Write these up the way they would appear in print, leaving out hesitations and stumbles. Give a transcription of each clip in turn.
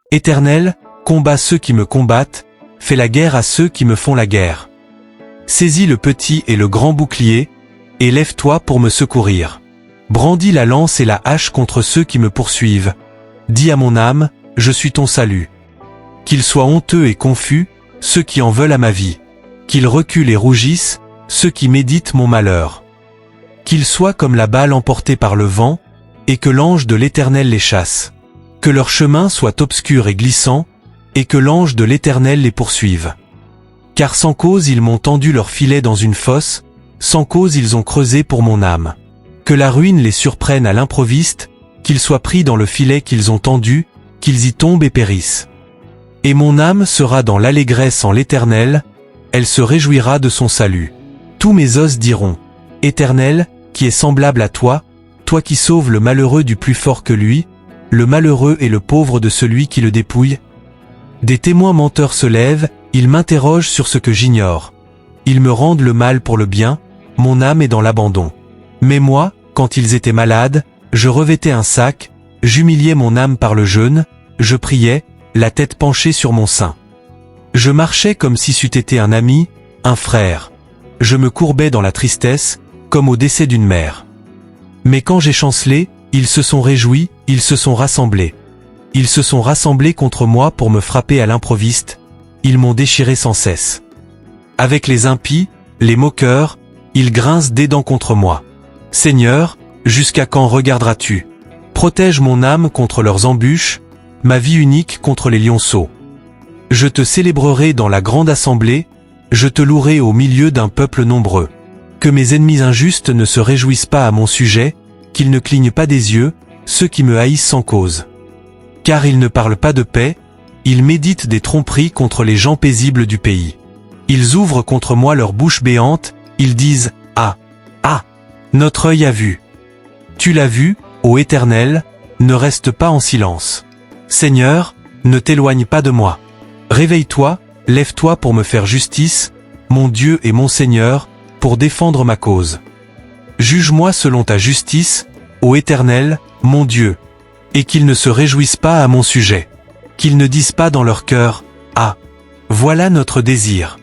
Éternel, combat ceux qui me combattent, fais la guerre à ceux qui me font la guerre. Saisis le petit et le grand bouclier, et lève-toi pour me secourir. Brandis la lance et la hache contre ceux qui me poursuivent. Dis à mon âme, je suis ton salut. Qu'ils soient honteux et confus, ceux qui en veulent à ma vie. Qu'ils reculent et rougissent, ceux qui méditent mon malheur. Qu'ils soient comme la balle emportée par le vent, et que l'ange de l'Éternel les chasse. Que leur chemin soit obscur et glissant, et que l'ange de l'Éternel les poursuive. Car sans cause ils m'ont tendu leur filet dans une fosse, sans cause ils ont creusé pour mon âme. Que la ruine les surprenne à l'improviste, qu'ils soient pris dans le filet qu'ils ont tendu, qu'ils y tombent et périssent. Et mon âme sera dans l'allégresse en l'Éternel, elle se réjouira de son salut. Tous mes os diront, Éternel, qui est semblable à toi, toi qui sauves le malheureux du plus fort que lui, le malheureux et le pauvre de celui qui le dépouille. Des témoins menteurs se lèvent, ils m'interrogent sur ce que j'ignore. Ils me rendent le mal pour le bien, mon âme est dans l'abandon. Mais moi, quand ils étaient malades, je revêtais un sac, j'humiliais mon âme par le jeûne, je priais, la tête penchée sur mon sein. Je marchais comme si c'eût été un ami, un frère. Je me courbais dans la tristesse, comme au décès d'une mère. Mais quand j'ai chancelé, ils se sont réjouis, ils se sont rassemblés. Ils se sont rassemblés contre moi pour me frapper à l'improviste, ils m'ont déchiré sans cesse. Avec les impies, les moqueurs, ils grincent des dents contre moi. Seigneur, jusqu'à quand regarderas-tu? Protège mon âme contre leurs embûches, ma vie unique contre les lionceaux. Je te célébrerai dans la grande assemblée, je te louerai au milieu d'un peuple nombreux. Que mes ennemis injustes ne se réjouissent pas à mon sujet, qu'ils ne clignent pas des yeux, ceux qui me haïssent sans cause. Car ils ne parlent pas de paix, ils méditent des tromperies contre les gens paisibles du pays. Ils ouvrent contre moi leur bouche béante, ils disent « Ah, ah, notre œil a vu. » Tu l'as vu, ô Éternel, ne reste pas en silence. Seigneur, ne t'éloigne pas de moi. Réveille-toi, lève-toi pour me faire justice, mon Dieu et mon Seigneur, pour défendre ma cause. Juge-moi selon ta justice, ô Éternel, mon Dieu, et qu'ils ne se réjouissent pas à mon sujet. Qu'ils ne disent pas dans leur cœur, « Ah, voilà notre désir. »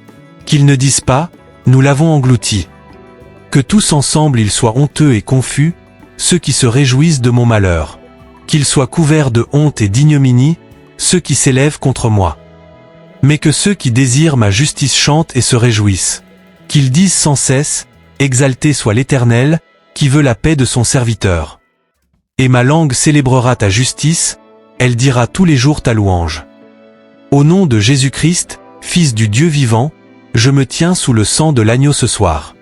Qu'ils ne disent pas, « Nous l'avons englouti. » Que tous ensemble ils soient honteux et confus, ceux qui se réjouissent de mon malheur. Qu'ils soient couverts de honte et d'ignominie, ceux qui s'élèvent contre moi. Mais que ceux qui désirent ma justice chantent et se réjouissent. Qu'ils disent sans cesse, « Exalté soit l'Éternel, qui veut la paix de son serviteur. » Et ma langue célébrera ta justice, elle dira tous les jours ta louange. Au nom de Jésus-Christ, Fils du Dieu vivant, je me tiens sous le sang de l'agneau ce soir.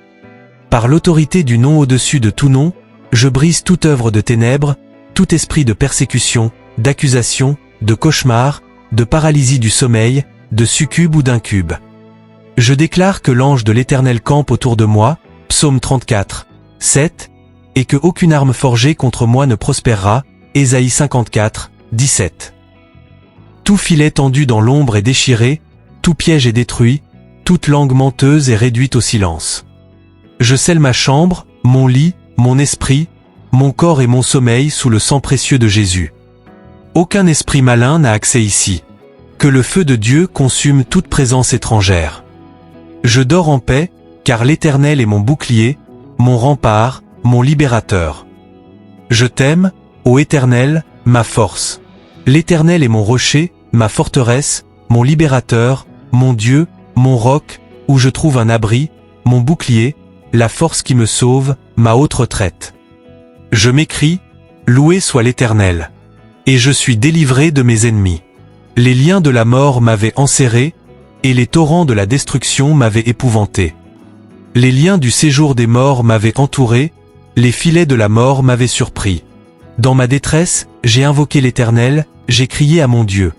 Par l'autorité du nom au-dessus de tout nom, je brise toute œuvre de ténèbres, tout esprit de persécution, d'accusation, de cauchemar, de paralysie du sommeil, de succube ou d'incube. Je déclare que l'ange de l'Éternel campe autour de moi, Psaume 34, 7, et que aucune arme forgée contre moi ne prospérera, Ésaïe 54, 17. Tout filet tendu dans l'ombre est déchiré, tout piège est détruit, toute langue menteuse est réduite au silence. Je scelle ma chambre, mon lit, mon esprit, mon corps et mon sommeil sous le sang précieux de Jésus. Aucun esprit malin n'a accès ici. Que le feu de Dieu consume toute présence étrangère. Je dors en paix, car l'Éternel est mon bouclier, mon rempart, mon libérateur. Je t'aime, ô Éternel, ma force. L'Éternel est mon rocher, ma forteresse, mon libérateur, mon Dieu, mon roc, où je trouve un abri, mon bouclier, la force qui me sauve, ma haute retraite. Je m'écrie, loué soit l'Éternel. Et je suis délivré de mes ennemis. Les liens de la mort m'avaient enserré, et les torrents de la destruction m'avaient épouvanté. Les liens du séjour des morts m'avaient entouré, les filets de la mort m'avaient surpris. Dans ma détresse, j'ai invoqué l'Éternel, j'ai crié à mon Dieu.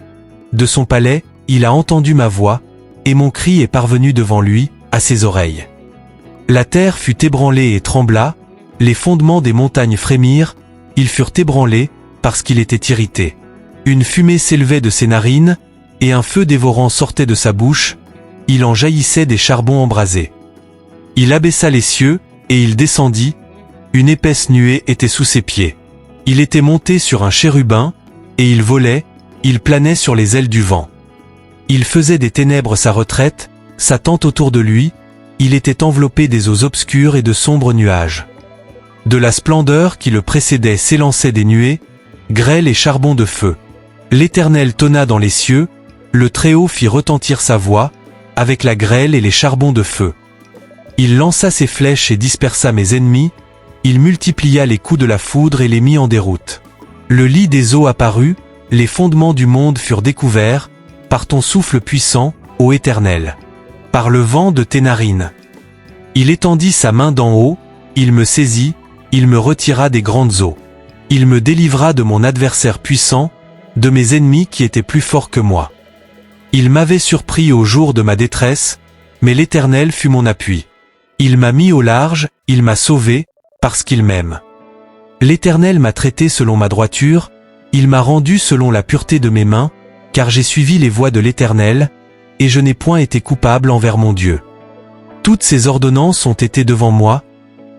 De son palais, il a entendu ma voix, et mon cri est parvenu devant lui, à ses oreilles. La terre fut ébranlée et trembla, les fondements des montagnes frémirent, ils furent ébranlés, parce qu'il était irrité. Une fumée s'élevait de ses narines, et un feu dévorant sortait de sa bouche, il en jaillissait des charbons embrasés. Il abaissa les cieux, et il descendit, une épaisse nuée était sous ses pieds. Il était monté sur un chérubin, et il volait, il planait sur les ailes du vent. Il faisait des ténèbres sa retraite, sa tente autour de lui, il était enveloppé des eaux obscures et de sombres nuages. De la splendeur qui le précédait s'élançaient des nuées, grêle et charbon de feu. L'Éternel tonna dans les cieux, le Très-Haut fit retentir sa voix, avec la grêle et les charbons de feu. Il lança ses flèches et dispersa mes ennemis, il multiplia les coups de la foudre et les mit en déroute. Le lit des eaux apparut, les fondements du monde furent découverts, par ton souffle puissant, ô Éternel. Par le vent de tes narines. Il étendit sa main d'en haut, il me saisit, il me retira des grandes eaux. Il me délivra de mon adversaire puissant, de mes ennemis qui étaient plus forts que moi. Il m'avait surpris au jour de ma détresse, mais l'Éternel fut mon appui. Il m'a mis au large, il m'a sauvé, parce qu'il m'aime. L'Éternel m'a traité selon ma droiture, il m'a rendu selon la pureté de mes mains, car j'ai suivi les voies de l'Éternel, et je n'ai point été coupable envers mon Dieu. Toutes ses ordonnances ont été devant moi,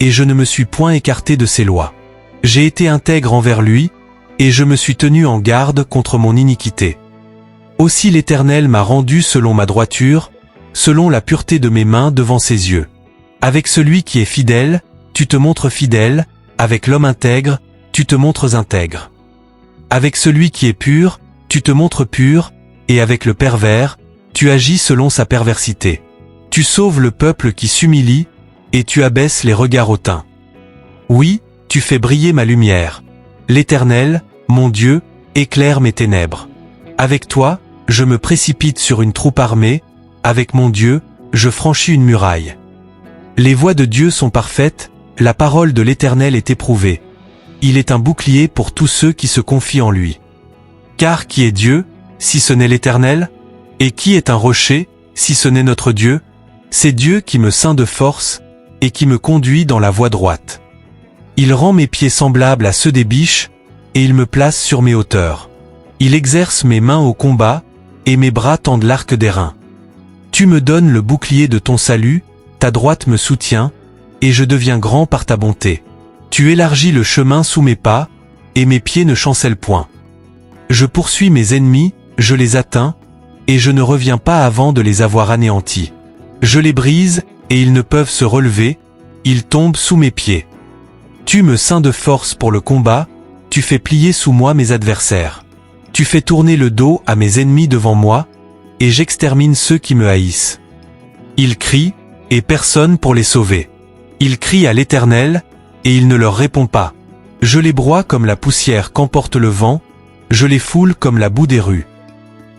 et je ne me suis point écarté de ses lois. J'ai été intègre envers lui, et je me suis tenu en garde contre mon iniquité. Aussi l'Éternel m'a rendu selon ma droiture, selon la pureté de mes mains devant ses yeux. Avec celui qui est fidèle, tu te montres fidèle, avec l'homme intègre, tu te montres intègre. Avec celui qui est pur, tu te montres pur, et avec le pervers, tu agis selon sa perversité. Tu sauves le peuple qui s'humilie, et tu abaisses les regards hautains. Oui, tu fais briller ma lumière. L'Éternel, mon Dieu, éclaire mes ténèbres. Avec toi, je me précipite sur une troupe armée, avec mon Dieu, je franchis une muraille. Les voies de Dieu sont parfaites, la parole de l'Éternel est éprouvée. Il est un bouclier pour tous ceux qui se confient en lui. Car qui est Dieu, si ce n'est l'Éternel? Et qui est un rocher, si ce n'est notre Dieu? C'est Dieu qui me ceint de force, et qui me conduit dans la voie droite. Il rend mes pieds semblables à ceux des biches, et il me place sur mes hauteurs. Il exerce mes mains au combat, et mes bras tendent l'arc d'airain. Tu me donnes le bouclier de ton salut, ta droite me soutient, et je deviens grand par ta bonté. Tu élargis le chemin sous mes pas, et mes pieds ne chancellent point. Je poursuis mes ennemis, je les atteins, et je ne reviens pas avant de les avoir anéantis. Je les brise, et ils ne peuvent se relever, ils tombent sous mes pieds. Tu me ceins de force pour le combat, tu fais plier sous moi mes adversaires. Tu fais tourner le dos à mes ennemis devant moi, et j'extermine ceux qui me haïssent. Ils crient, et personne pour les sauver. Ils crient à l'Éternel, et il ne leur répond pas. Je les broie comme la poussière qu'emporte le vent, je les foule comme la boue des rues.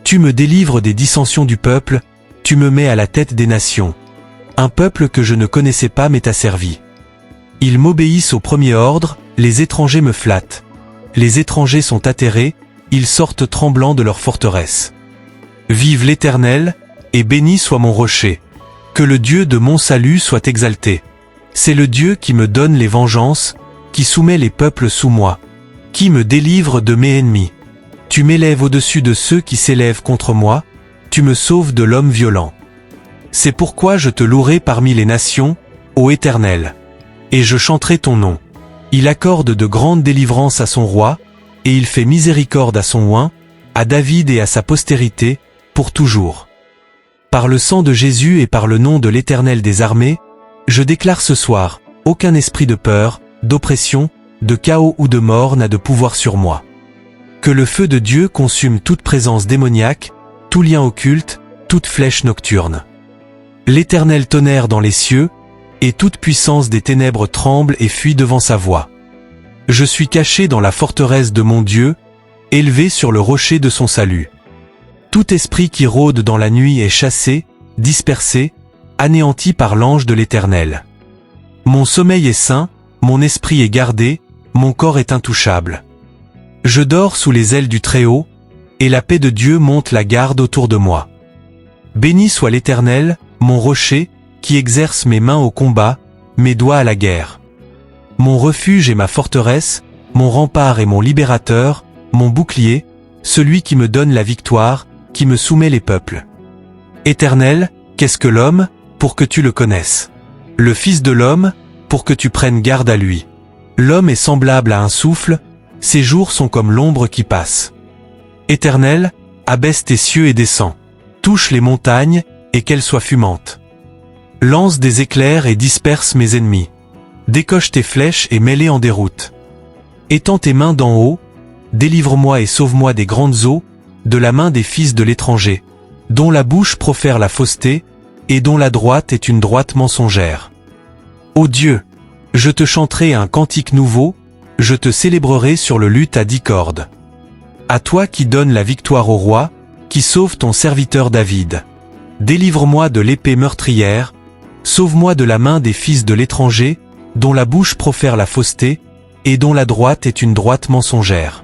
Tu me délivres des dissensions du peuple, tu me mets à la tête des nations. Un peuple que je ne connaissais pas m'est asservi. Ils m'obéissent au premier ordre, les étrangers me flattent. Les étrangers sont atterrés, ils sortent tremblants de leur forteresse. Vive l'Éternel, et béni soit mon rocher. Que le Dieu de mon salut soit exalté. C'est le Dieu qui me donne les vengeances, qui soumet les peuples sous moi, qui me délivre de mes ennemis. Tu m'élèves au-dessus de ceux qui s'élèvent contre moi, tu me sauves de l'homme violent. C'est pourquoi je te louerai parmi les nations, ô Éternel. Et je chanterai ton nom. Il accorde de grandes délivrances à son roi, et il fait miséricorde à son oint, à David et à sa postérité, pour toujours. Par le sang de Jésus et par le nom de l'Éternel des armées, je déclare ce soir, aucun esprit de peur, d'oppression, de chaos ou de mort n'a de pouvoir sur moi. Que le feu de Dieu consume toute présence démoniaque, tout lien occulte, toute flèche nocturne. L'Éternel tonnerre dans les cieux, et toute puissance des ténèbres tremble et fuit devant sa voix. Je suis caché dans la forteresse de mon Dieu, élevé sur le rocher de son salut. Tout esprit qui rôde dans la nuit est chassé, dispersé, anéanti par l'ange de l'Éternel. Mon sommeil est sain, mon esprit est gardé, mon corps est intouchable. Je dors sous les ailes du Très-Haut, et la paix de Dieu monte la garde autour de moi. Béni soit l'Éternel, mon rocher, qui exerce mes mains au combat, mes doigts à la guerre. Mon refuge et ma forteresse, mon rempart et mon libérateur, mon bouclier, celui qui me donne la victoire, qui me soumet les peuples. Éternel, qu'est-ce que l'homme, pour que tu le connaisses? Le Fils de l'homme, pour que tu prennes garde à lui. L'homme est semblable à un souffle, ses jours sont comme l'ombre qui passe. Éternel, abaisse tes cieux et descends. Touche les montagnes, et qu'elles soient fumantes. Lance des éclairs et disperse mes ennemis. Décoche tes flèches et mets-les en déroute. Étends tes mains d'en haut, délivre-moi et sauve-moi des grandes eaux, de la main des fils de l'étranger, dont la bouche profère la fausseté, et dont la droite est une droite mensongère. Ô Dieu, je te chanterai un cantique nouveau, je te célébrerai sur le luth à 10 cordes. À toi qui donnes la victoire au roi, qui sauve ton serviteur David. Délivre-moi de l'épée meurtrière, sauve-moi de la main des fils de l'étranger, dont la bouche profère la fausseté, et dont la droite est une droite mensongère.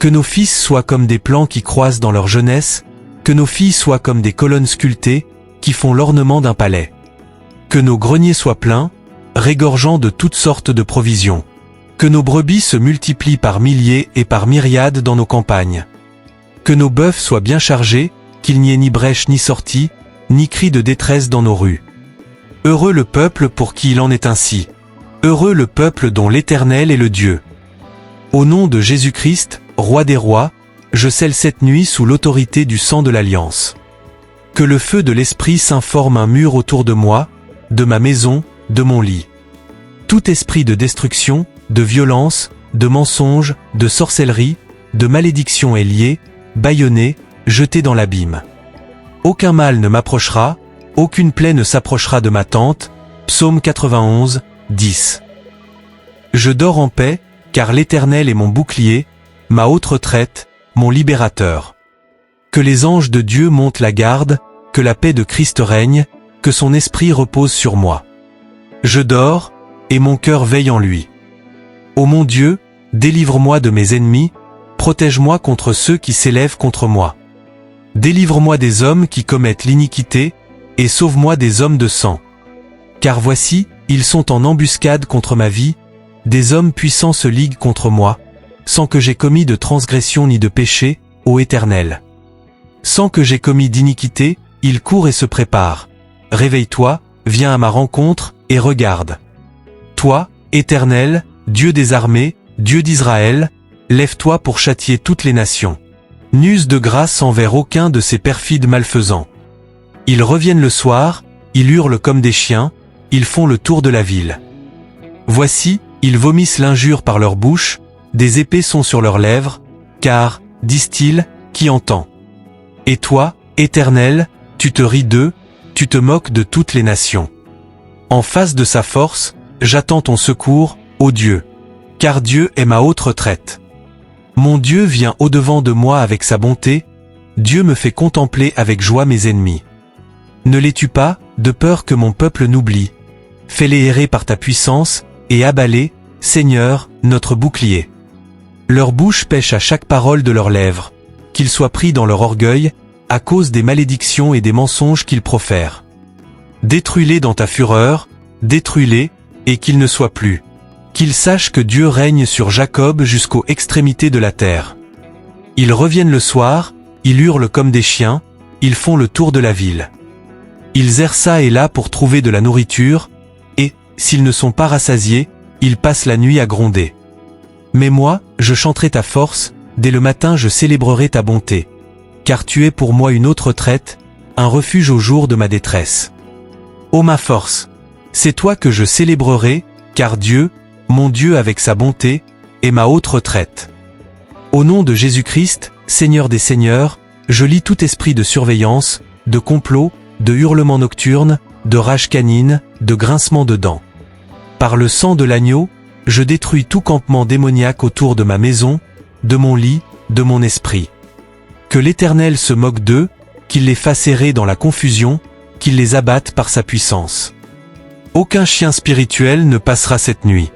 Que nos fils soient comme des plants qui croissent dans leur jeunesse, que nos filles soient comme des colonnes sculptées, qui font l'ornement d'un palais. Que nos greniers soient pleins, régorgeant de toutes sortes de provisions. Que nos brebis se multiplient par milliers et par myriades dans nos campagnes. Que nos bœufs soient bien chargés, qu'il n'y ait ni brèche ni sortie, ni cri de détresse dans nos rues. Heureux le peuple pour qui il en est ainsi. Heureux le peuple dont l'Éternel est le Dieu. Au nom de Jésus-Christ, Roi des rois, je scelle cette nuit sous l'autorité du sang de l'Alliance. Que le feu de l'Esprit Saint forme un mur autour de moi, de ma maison, de mon lit. Tout esprit de destruction, de violence, de mensonge, de sorcellerie, de malédiction est lié, bâillonné, jeté dans l'abîme. Aucun mal ne m'approchera, aucune plaie ne s'approchera de ma tente. Psaume 91, 10. Je dors en paix, car l'Éternel est mon bouclier, ma haute retraite, mon libérateur. Que les anges de Dieu montent la garde, que la paix de Christ règne, que son esprit repose sur moi. Je dors, et mon cœur veille en lui. Ô mon Dieu, délivre-moi de mes ennemis, protège-moi contre ceux qui s'élèvent contre moi. Délivre-moi des hommes qui commettent l'iniquité, et sauve-moi des hommes de sang. Car voici, ils sont en embuscade contre ma vie, des hommes puissants se liguent contre moi, sans que j'aie commis de transgression ni de péché, ô Éternel. Sans que j'aie commis d'iniquité, ils courent et se préparent. Réveille-toi, viens à ma rencontre, et regarde. Toi, Éternel, Dieu des armées, Dieu d'Israël, lève-toi pour châtier toutes les nations. N'use de grâce envers aucun de ces perfides malfaisants. Ils reviennent le soir, ils hurlent comme des chiens, ils font le tour de la ville. Voici, ils vomissent l'injure par leur bouche, des épées sont sur leurs lèvres, car, disent-ils, qui entend? Et toi, Éternel, tu te ris d'eux, tu te moques de toutes les nations. En face de sa force, j'attends ton secours, ô Dieu. Car Dieu est ma haute retraite. Mon Dieu vient au-devant de moi avec sa bonté, Dieu me fait contempler avec joie mes ennemis. Ne les tue pas, de peur que mon peuple n'oublie. Fais-les errer par ta puissance, et abats-les, Seigneur, notre bouclier. Leur bouche pèche à chaque parole de leurs lèvres, qu'ils soient pris dans leur orgueil, à cause des malédictions et des mensonges qu'ils profèrent. Détruis-les dans ta fureur, détruis-les, et qu'ils ne soient plus. Qu'ils sachent que Dieu règne sur Jacob jusqu'aux extrémités de la terre. Ils reviennent le soir, ils hurlent comme des chiens, ils font le tour de la ville. Ils errent çà et là pour trouver de la nourriture, et, s'ils ne sont pas rassasiés, ils passent la nuit à gronder. Mais moi, je chanterai ta force, dès le matin je célébrerai ta bonté. Car tu es pour moi une autre retraite, un refuge au jour de ma détresse. Ô ma force, c'est toi que je célébrerai, car Dieu, mon Dieu avec sa bonté, est ma haute retraite. Au nom de Jésus-Christ, Seigneur des Seigneurs, je lis tout esprit de surveillance, de complot, de hurlements nocturnes, de rage canine, de grincement de dents. Par le sang de l'agneau, je détruis tout campement démoniaque autour de ma maison, de mon lit, de mon esprit. Que l'Éternel se moque d'eux, qu'il les fasse errer dans la confusion, qu'il les abatte par sa puissance. Aucun chien spirituel ne passera cette nuit.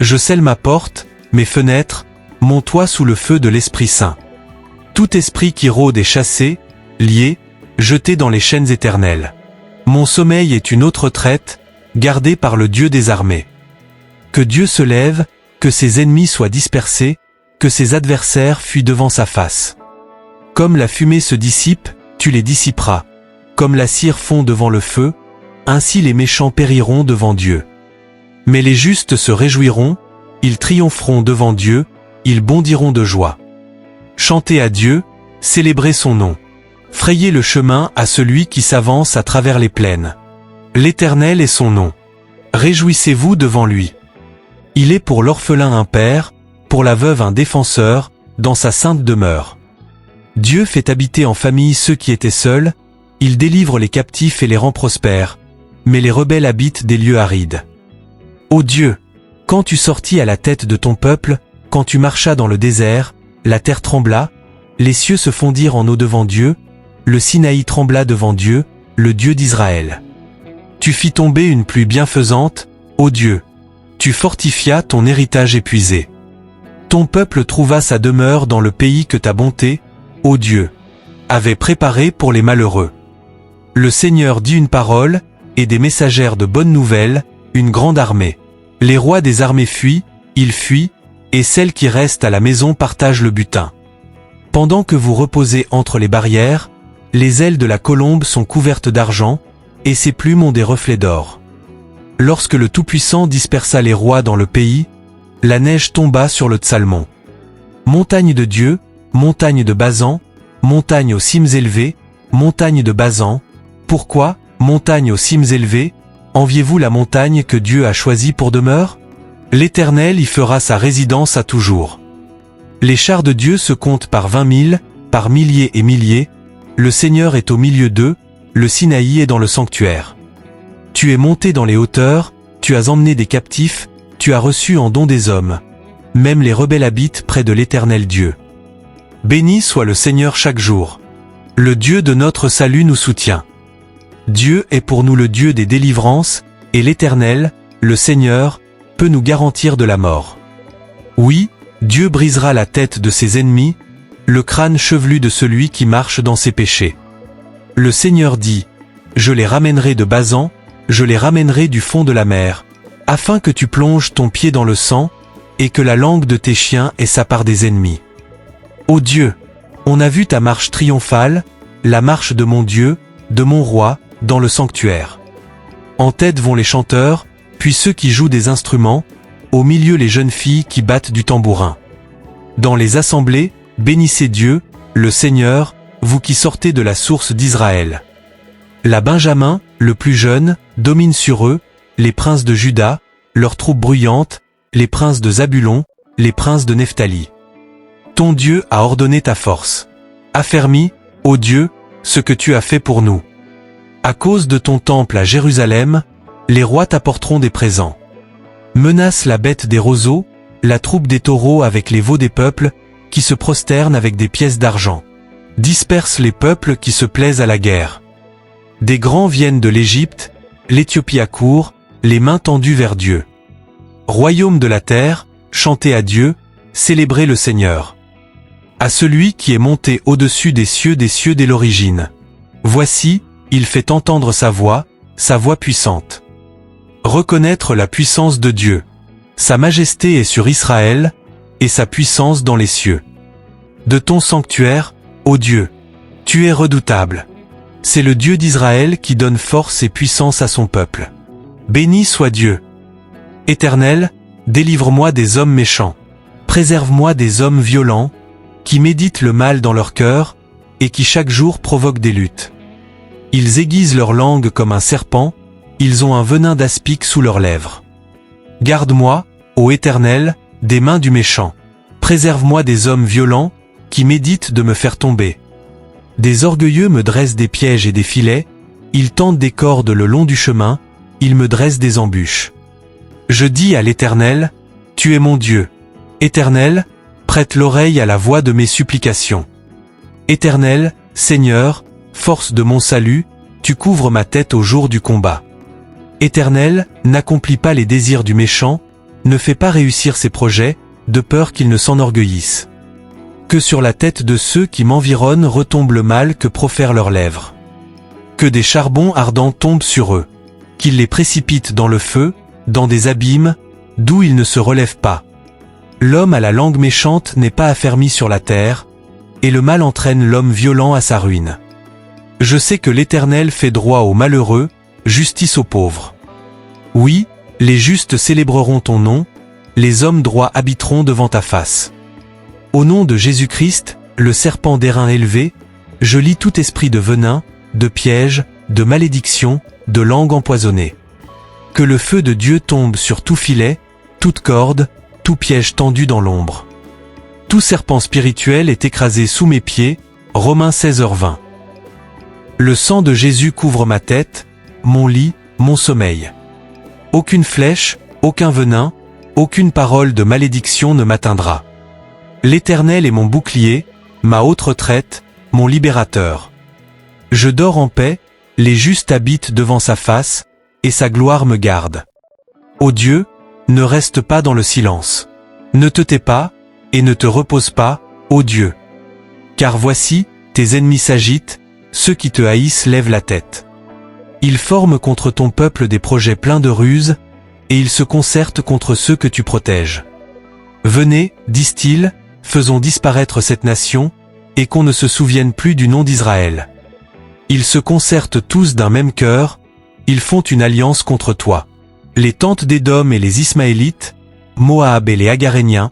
Je scelle ma porte, mes fenêtres, mon toit sous le feu de l'Esprit Saint. Tout esprit qui rôde est chassé, lié, jeté dans les chaînes éternelles. Mon sommeil est une autre retraite, gardée par le Dieu des armées. Que Dieu se lève, que ses ennemis soient dispersés, que ses adversaires fuient devant sa face. Comme la fumée se dissipe, tu les dissiperas. Comme la cire fond devant le feu, ainsi les méchants périront devant Dieu. Mais les justes se réjouiront, ils triompheront devant Dieu, ils bondiront de joie. Chantez à Dieu, célébrez son nom. Frayez le chemin à celui qui s'avance à travers les plaines. L'Éternel est son nom. Réjouissez-vous devant lui. Il est pour l'orphelin un père, pour la veuve un défenseur, dans sa sainte demeure. Dieu fait habiter en famille ceux qui étaient seuls, il délivre les captifs et les rend prospères, mais les rebelles habitent des lieux arides. Ô Dieu, quand tu sortis à la tête de ton peuple, quand tu marchas dans le désert, la terre trembla, les cieux se fondirent en eau devant Dieu, le Sinaï trembla devant Dieu, le Dieu d'Israël. Tu fis tomber une pluie bienfaisante, ô Dieu. Tu fortifias ton héritage épuisé. Ton peuple trouva sa demeure dans le pays que ta bonté, ô Dieu, avait préparé pour les malheureux. Le Seigneur dit une parole, et des messagères de bonnes nouvelles, une grande armée. Les rois des armées fuient, ils fuient, et celles qui restent à la maison partagent le butin. Pendant que vous reposez entre les barrières, les ailes de la colombe sont couvertes d'argent, et ses plumes ont des reflets d'or. Lorsque le Tout-Puissant dispersa les rois dans le pays, la neige tomba sur le Tsalmon. Montagne de Dieu, montagne de Bazan, montagne aux cimes élevées, montagne de Bazan, pourquoi, montagne aux cimes élevées, enviez-vous la montagne que Dieu a choisie pour demeure? L'Éternel y fera sa résidence à toujours. Les chars de Dieu se comptent par 20 000, par milliers et milliers, le Seigneur est au milieu d'eux, le Sinaï est dans le sanctuaire. Tu es monté dans les hauteurs, tu as emmené des captifs, tu as reçu en don des hommes. Même les rebelles habitent près de l'Éternel Dieu. Béni soit le Seigneur chaque jour. Le Dieu de notre salut nous soutient. Dieu est pour nous le Dieu des délivrances, et l'Éternel, le Seigneur, peut nous garantir de la mort. Oui, Dieu brisera la tête de ses ennemis, le crâne chevelu de celui qui marche dans ses péchés. Le Seigneur dit, je les ramènerai de Bazan, je les ramènerai du fond de la mer, afin que tu plonges ton pied dans le sang, et que la langue de tes chiens ait sa part des ennemis. Ô Dieu, on a vu ta marche triomphale, la marche de mon Dieu, de mon roi, dans le sanctuaire. En tête vont les chanteurs, puis ceux qui jouent des instruments, au milieu les jeunes filles qui battent du tambourin. Dans les assemblées, bénissez Dieu, le Seigneur, vous qui sortez de la source d'Israël. La Benjamin, le plus jeune, domine sur eux, les princes de Juda, leurs troupes bruyantes, les princes de Zabulon, les princes de Nephtali. Ton Dieu a ordonné ta force. Affermis, ô Dieu, ce que tu as fait pour nous. À cause de ton temple à Jérusalem, les rois t'apporteront des présents. Menace la bête des roseaux, la troupe des taureaux avec les veaux des peuples, qui se prosternent avec des pièces d'argent. Disperse les peuples qui se plaisent à la guerre. Des grands viennent de l'Égypte, l'Éthiopie accourt, les mains tendues vers Dieu. Royaume de la terre, chantez à Dieu, célébrez le Seigneur. À celui qui est monté au-dessus des cieux dès l'origine. Voici, il fait entendre sa voix puissante. Reconnaître la puissance de Dieu. Sa majesté est sur Israël, et sa puissance dans les cieux. De ton sanctuaire, ô Dieu, tu es redoutable. C'est le Dieu d'Israël qui donne force et puissance à son peuple. Béni soit Dieu. Éternel, délivre-moi des hommes méchants. Préserve-moi des hommes violents, qui méditent le mal dans leur cœur, et qui chaque jour provoquent des luttes. Ils aiguisent leur langue comme un serpent, ils ont un venin d'aspic sous leurs lèvres. Garde-moi, ô Éternel, des mains du méchant. Préserve-moi des hommes violents, qui méditent de me faire tomber. Des orgueilleux me dressent des pièges et des filets, ils tendent des cordes le long du chemin, ils me dressent des embûches. Je dis à l'Éternel, tu es mon Dieu. Éternel, prête l'oreille à la voix de mes supplications. Éternel, Seigneur, force de mon salut, tu couvres ma tête au jour du combat. Éternel, n'accomplis pas les désirs du méchant, ne fais pas réussir ses projets, de peur qu'il ne s'enorgueillisse. Que sur la tête de ceux qui m'environnent retombe le mal que profèrent leurs lèvres. Que des charbons ardents tombent sur eux. Qu'ils les précipitent dans le feu, dans des abîmes, d'où ils ne se relèvent pas. L'homme à la langue méchante n'est pas affermi sur la terre, et le mal entraîne l'homme violent à sa ruine. Je sais que l'Éternel fait droit aux malheureux, justice aux pauvres. Oui, les justes célébreront ton nom, les hommes droits habiteront devant ta face. Au nom de Jésus-Christ, le serpent d'airain élevé, je lis tout esprit de venin, de piège, de malédiction, de langue empoisonnée. Que le feu de Dieu tombe sur tout filet, toute corde, tout piège tendu dans l'ombre. Tout serpent spirituel est écrasé sous mes pieds, Romains 16h20. Le sang de Jésus couvre ma tête, mon lit, mon sommeil. Aucune flèche, aucun venin, aucune parole de malédiction ne m'atteindra. L'Éternel est mon bouclier, ma haute retraite, mon libérateur. Je dors en paix, les justes habitent devant sa face, et sa gloire me garde. Ô Dieu, ne reste pas dans le silence. Ne te tais pas, et ne te repose pas, ô Dieu. Car voici, tes ennemis s'agitent, ceux qui te haïssent lèvent la tête. Ils forment contre ton peuple des projets pleins de ruses, et ils se concertent contre ceux que tu protèges. Venez, disent-ils, faisons disparaître cette nation, et qu'on ne se souvienne plus du nom d'Israël. Ils se concertent tous d'un même cœur, ils font une alliance contre toi. Les tentes d'Édom et les Ismaélites, Moab et les Agaréniens,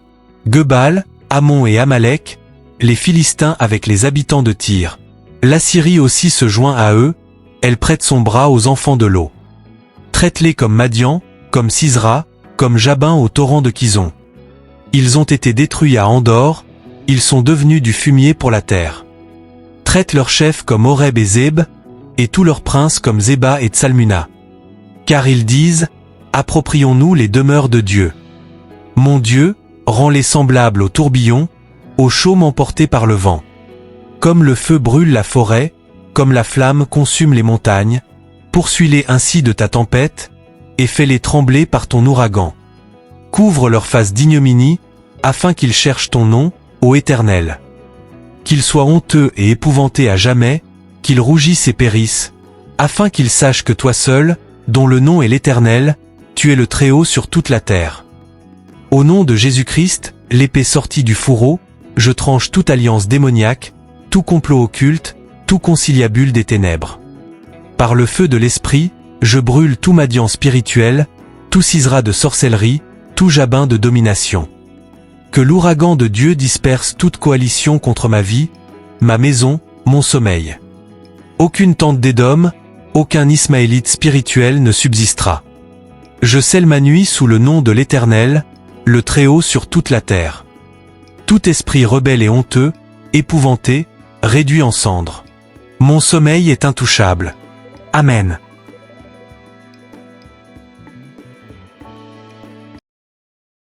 Gebal, Ammon et Amalek, les Philistins avec les habitants de Tyr. L'Assyrie aussi se joint à eux, elle prête son bras aux enfants de l'eau. Traite-les comme Madian, comme Sisra, comme Jabin au torrent de Kison. Ils ont été détruits à Endor, ils sont devenus du fumier pour la terre. Traite leurs chefs comme Oreb et Zéb, et tous leurs princes comme Zéba et Tsalmuna. Car ils disent, approprions-nous les demeures de Dieu. Mon Dieu, rends-les semblables au tourbillon, aux chaumes emportés par le vent. Comme le feu brûle la forêt, comme la flamme consume les montagnes, poursuis-les ainsi de ta tempête, et fais-les trembler par ton ouragan. Couvre leur face d'ignominie, afin qu'ils cherchent ton nom, ô Éternel. Qu'ils soient honteux et épouvantés à jamais, qu'ils rougissent et périssent, afin qu'ils sachent que toi seul, dont le nom est l'Éternel, tu es le Très-Haut sur toute la terre. Au nom de Jésus-Christ, l'épée sortie du fourreau, je tranche toute alliance démoniaque, tout complot occulte, tout conciliabule des ténèbres. Par le feu de l'Esprit, je brûle tout Madian spirituel, tout Sisra de sorcellerie, tout Jabin de domination. Que l'ouragan de Dieu disperse toute coalition contre ma vie, ma maison, mon sommeil. Aucune tente d'Édom, aucun Ismaélite spirituel ne subsistera. Je scelle ma nuit sous le nom de l'Éternel, le Très-Haut sur toute la terre. Tout esprit rebelle et honteux, épouvanté, réduit en cendres. Mon sommeil est intouchable. Amen.